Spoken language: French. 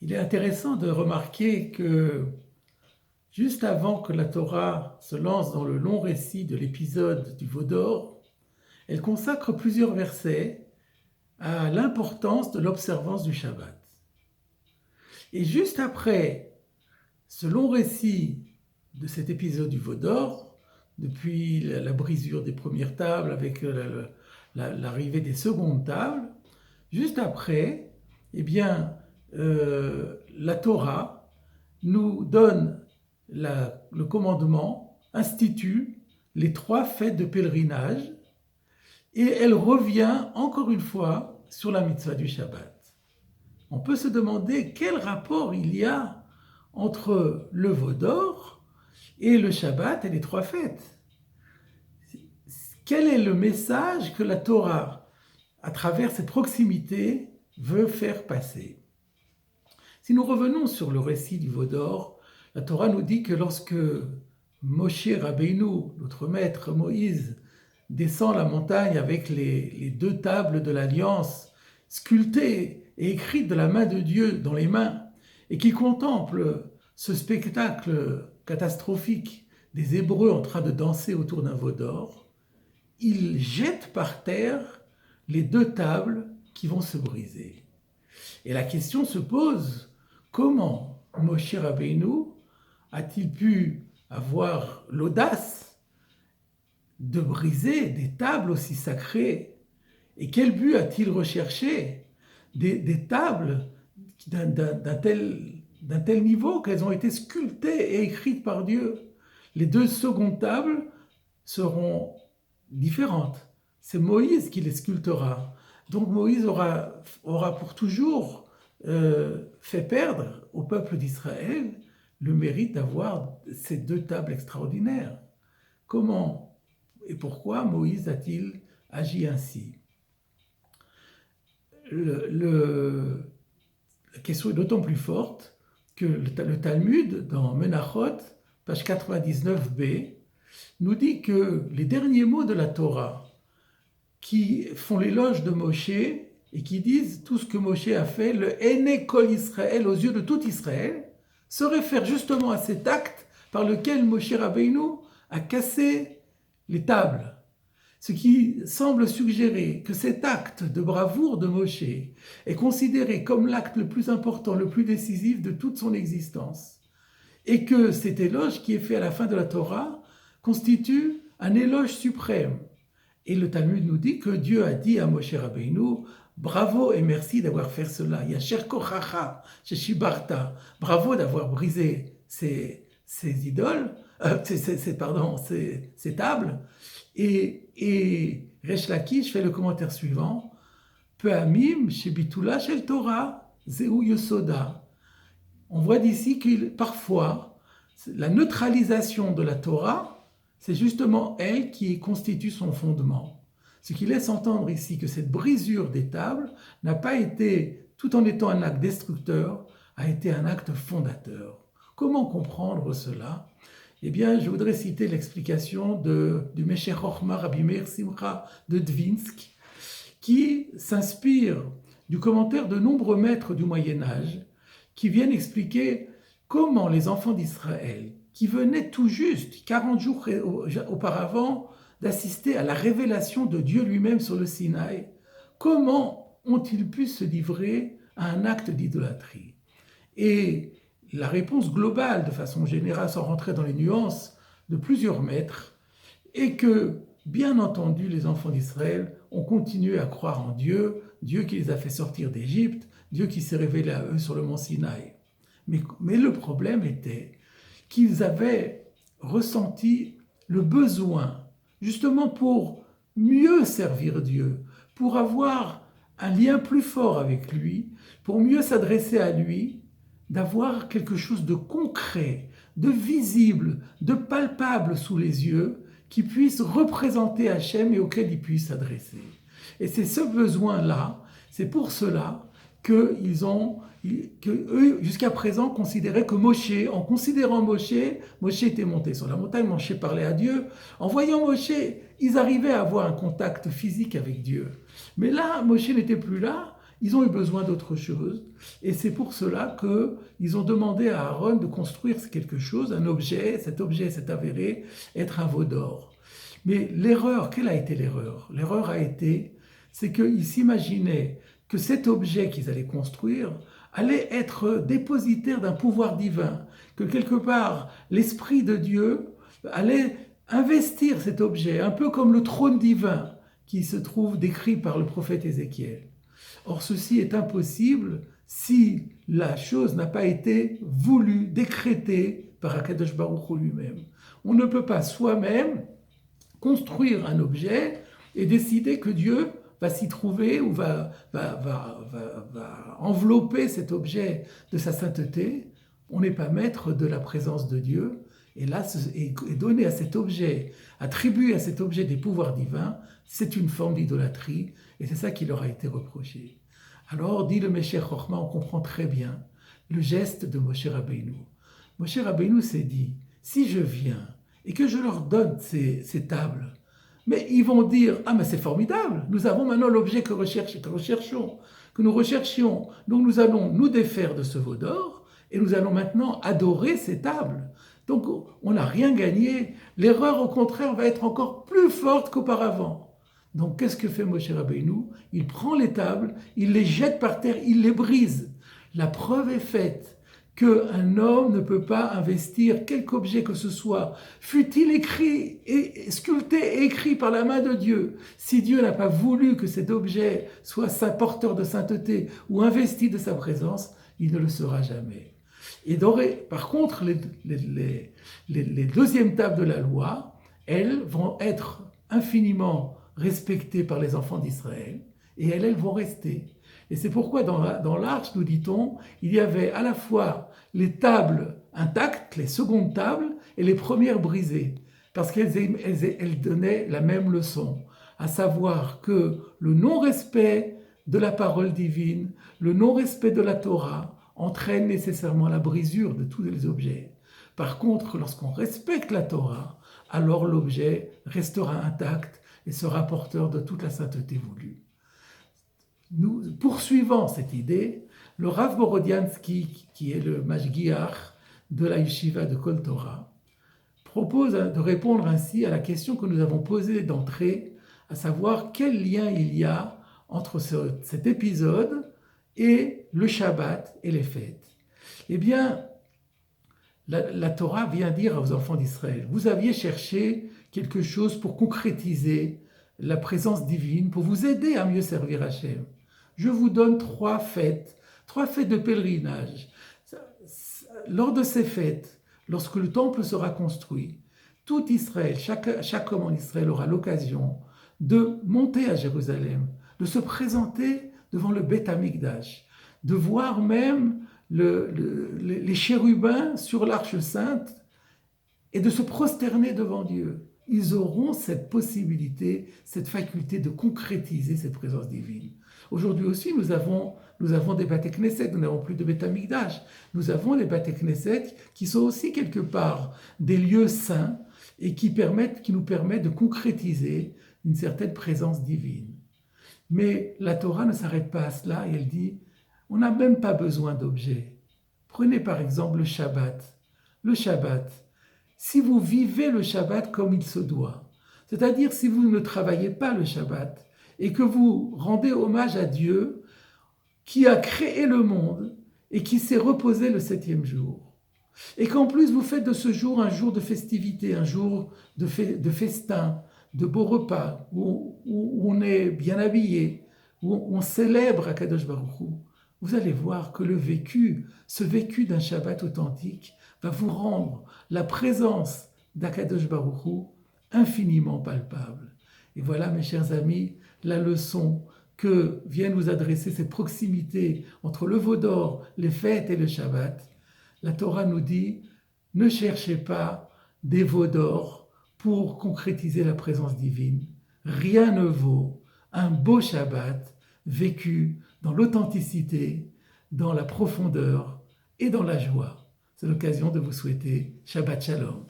Il est intéressant de remarquer que juste avant que la Torah se lance dans le long récit de l'épisode du veau d'or, elle consacre plusieurs versets à l'importance de l'observance du Shabbat. Et juste après ce long récit de cet épisode du veau d'or, depuis la brisure des premières tables avec l'arrivée des secondes tables, juste après, eh bien, la Torah nous donne le commandement, institue les 3 fêtes de pèlerinage et elle revient encore une fois sur la mitzvah du Shabbat. On peut se demander quel rapport il y a entre le veau d'or et le Shabbat et les 3 fêtes. Quel est le message que la Torah, à travers cette proximité, veut faire passer? Si nous revenons sur le récit du veau d'or, la Torah nous dit que lorsque Moshe Rabbeinu, notre maître Moïse, descend la montagne avec les 2 tables de l'Alliance sculptées et écrites de la main de Dieu dans les mains, et qui contemple ce spectacle catastrophique des Hébreux en train de danser autour d'un veau d'or, il jette par terre les 2 tables qui vont se briser. Et la question se pose, comment Moshe Rabbeinu a-t-il pu avoir l'audace de briser des tables aussi sacrées? Et quel but a-t-il recherché? Des tables d'un tel niveau qu'elles ont été sculptées et écrites par Dieu. Les 2 secondes tables seront différentes. C'est Moïse qui les sculptera. Donc Moïse aura pour toujours fait perdre au peuple d'Israël le mérite d'avoir ces 2 tables extraordinaires. Comment et pourquoi Moïse a-t-il agi ainsi? La question est d'autant plus forte que le Talmud, dans Menachot, page 99b, nous dit que les derniers mots de la Torah qui font l'éloge de Moshe et qui disent tout ce que Moshe a fait, le Ene Kol Israël, aux yeux de tout Israël, se réfèrent justement à cet acte par lequel Moshe Rabbeinu a cassé les tables. Ce qui semble suggérer que cet acte de bravoure de Moshe est considéré comme l'acte le plus important, le plus décisif de toute son existence. Et que cet éloge qui est fait à la fin de la Torah constitue un éloge suprême. Et le Talmud nous dit que Dieu a dit à Moshe Rabbeinu, bravo et merci d'avoir fait cela. Yasher kochacha sheshibarta. Bravo d'avoir brisé ces idoles, ces tables. Et Resh Lakish fait le commentaire suivant, Pe'amim shebitula shel Torah zeu yosoda. On voit d'ici que parfois, la neutralisation de la Torah, c'est justement elle qui constitue son fondement. Ce qui laisse entendre ici que cette brisure des tables n'a pas été, tout en étant un acte destructeur, a été un acte fondateur. Comment comprendre cela? Eh bien, je voudrais citer l'explication du Meshech Chochma Rabbi Meir Simcha de Dvinsk, qui s'inspire du commentaire de nombreux maîtres du Moyen-Âge, qui viennent expliquer comment les enfants d'Israël, qui venaient tout juste, 40 jours auparavant, d'assister à la révélation de Dieu lui-même sur le Sinaï, comment ont-ils pu se livrer à un acte d'idolâtrie? Et la réponse globale, de façon générale, sans rentrer dans les nuances, de plusieurs maîtres, est que, bien entendu, les enfants d'Israël ont continué à croire en Dieu, Dieu qui les a fait sortir d'Égypte, Dieu qui s'est révélé à eux sur le mont Sinaï. Mais le problème était qu'ils avaient ressenti le besoin, justement pour mieux servir Dieu, pour avoir un lien plus fort avec lui, pour mieux s'adresser à lui, d'avoir quelque chose de concret, de visible, de palpable sous les yeux, qui puisse représenter Hachem et auquel ils puissent s'adresser. Et c'est ce besoin-là, c'est pour cela que eux, jusqu'à présent, considéraient que Moshe, en considérant Moshe était monté sur la montagne, Moshe parlait à Dieu. En voyant Moshe, ils arrivaient à avoir un contact physique avec Dieu. Mais là, Moshe n'était plus là, Ils ont eu besoin d'autre chose. Et c'est pour cela qu'ils ont demandé à Aaron de construire quelque chose, un objet. Cet objet s'est avéré être un veau d'or. Mais l'erreur, quelle a été l'erreur? L'erreur a été, c'est qu'ils s'imaginaient que cet objet qu'ils allaient construire allait être dépositaire d'un pouvoir divin, que quelque part l'Esprit de Dieu allait investir cet objet, un peu comme le trône divin qui se trouve décrit par le prophète Ézéchiel. Or, ceci est impossible si la chose n'a pas été voulue, décrétée par Akadosh Baruch Hu lui-même. On ne peut pas soi-même construire un objet et décider que Dieu va s'y trouver ou va envelopper cet objet de sa sainteté. On n'est pas maître de la présence de Dieu. Et là, donner à cet objet, attribuer à cet objet des pouvoirs divins, c'est une forme d'idolâtrie, et c'est ça qui leur a été reproché. Alors, dit le Meshech Chochma, on comprend très bien le geste de Moshe Rabbeinu. Moshe Rabbeinu s'est dit, si je viens et que je leur donne ces tables, mais ils vont dire, ah mais c'est formidable, nous avons maintenant l'objet que nous recherchions, donc nous allons nous défaire de ce veau d'or, et nous allons maintenant adorer ces tables. Donc on n'a rien gagné, l'erreur au contraire va être encore plus forte qu'auparavant. Donc qu'est-ce que fait Moshe Rabbeinu? Il prend les tables, il les jette par terre, il les brise. La preuve est faite qu'un homme ne peut pas investir quelque objet que ce soit, fût-il écrit, et sculpté et écrit par la main de Dieu. Si Dieu n'a pas voulu que cet objet soit porteur de sainteté ou investi de sa présence, il ne le sera jamais. Et par contre, les deuxièmes tables de la loi, elles vont être infiniment respectées par les enfants d'Israël, et elles vont rester. Et c'est pourquoi dans l'arche, nous dit-on, il y avait à la fois les tables intactes, les secondes tables, et les premières brisées, parce qu'elles donnaient la même leçon, à savoir que le non-respect de la parole divine, le non-respect de la Torah, entraîne nécessairement la brisure de tous les objets. Par contre, lorsqu'on respecte la Torah, alors l'objet restera intact et sera porteur de toute la sainteté voulue. Nous poursuivons cette idée, le Rav Borodiansky, qui est le Mashgiach de la Yeshiva de Kol Torah, propose de répondre ainsi à la question que nous avons posée d'entrée, à savoir quel lien il y a entre cet épisode et le Shabbat et les fêtes. Eh bien, la Torah vient dire aux enfants d'Israël, vous aviez cherché quelque chose pour concrétiser la présence divine, pour vous aider à mieux servir Hachem. Je vous donne trois fêtes de pèlerinage. Lors de ces fêtes, lorsque le temple sera construit, tout Israël, chaque homme en Israël aura l'occasion de monter à Jérusalem, de se présenter devant le Beth Amikdash, de voir même les chérubins sur l'arche sainte et de se prosterner devant Dieu. Ils auront cette possibilité, cette faculté de concrétiser cette présence divine. Aujourd'hui aussi, nous avons des Bate Knesset, nous n'avons plus de Beth Amikdash. Nous avons des Bate Knesset qui sont aussi quelque part des lieux saints et qui nous permettent de concrétiser une certaine présence divine. Mais la Torah ne s'arrête pas à cela et elle dit, on n'a même pas besoin d'objets. Prenez par exemple le Shabbat. Le Shabbat, si vous vivez le Shabbat comme il se doit, c'est-à-dire si vous ne travaillez pas le Shabbat et que vous rendez hommage à Dieu qui a créé le monde et qui s'est reposé le 7e jour, et qu'en plus vous faites de ce jour un jour de festivité, un jour de festin, de beaux repas, où on est bien habillé, où on célèbre Akadosh Baruch Hu, vous allez voir que ce vécu d'un Shabbat authentique va vous rendre la présence d'Akadosh Baruch Hu infiniment palpable. Et voilà, mes chers amis, la leçon que vient nous adresser cette proximité entre le veau d'or, les fêtes et le Shabbat. La Torah nous dit, ne cherchez pas des veaux d'or pour concrétiser la présence divine. Rien ne vaut un beau Shabbat vécu dans l'authenticité, dans la profondeur et dans la joie. C'est l'occasion de vous souhaiter Shabbat Shalom.